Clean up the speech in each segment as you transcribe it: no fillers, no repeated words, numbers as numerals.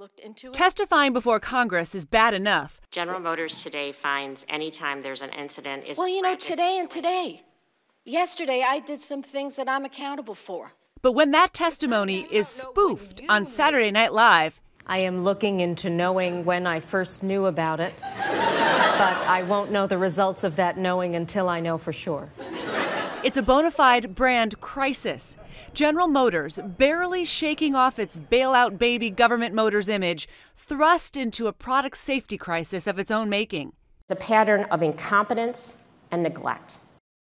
looked into it. Testifying before Congress is bad enough. General Motors today finds anytime there's an incident is... Well, you know, today and today. Yesterday, I did some things that I'm accountable for. But when that testimony is spoofed on Saturday Night Live... I am looking into knowing when I first knew about it, but I won't know the results of that knowing until I know for sure. It's a bona fide brand crisis. General Motors, barely shaking off its bailout baby government motors image, thrust into a product safety crisis of its own making. It's a pattern of incompetence and neglect.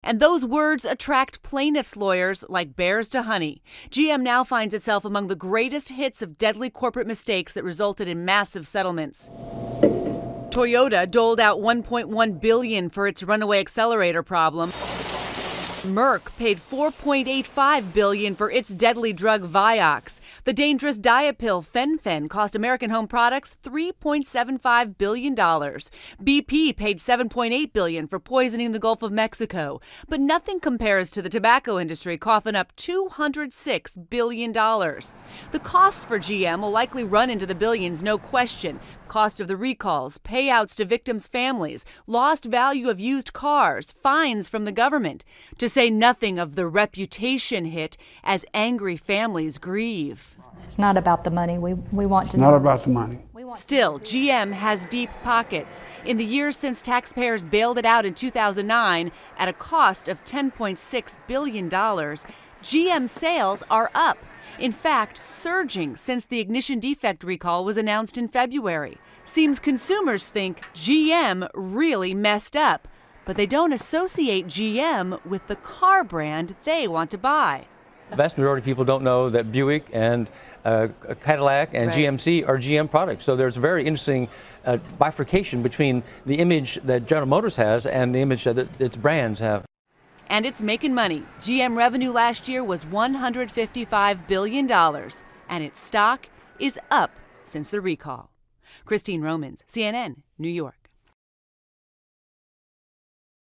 And those words attract plaintiffs' lawyers like bears to honey. GM now finds itself among the greatest hits of deadly corporate mistakes that resulted in massive settlements. Toyota doled out $1.1 billion for its runaway accelerator problem. Merck paid $4.85 billion for its deadly drug Vioxx. The dangerous diet pill Fen-Phen cost American Home Products $3.75 billion. BP paid $7.8 billion for poisoning the Gulf of Mexico. But nothing compares to the tobacco industry coughing up $206 billion. The costs for GM will likely run into the billions, no question. Cost of the recalls, payouts to victims' families, lost value of used cars, fines from the government, to say nothing of the reputation hit as angry families grieve. It's not about the money. We want to know. Not about the money. Still, GM has deep pockets. In the years since taxpayers bailed it out in 2009 at a cost of $10.6 billion, GM sales are up. In fact, surging since the ignition defect recall was announced in February. Seems consumers think GM really messed up, but they don't associate GM with the car brand they want to buy. The vast majority of people don't know that Buick and Cadillac and GMC are GM products. So there's a very interesting bifurcation between the image that General Motors has and the image that its brands have. And it's making money. GM revenue last year was $155 billion, and its stock is up since the recall. Christine Romans, CNN, New York.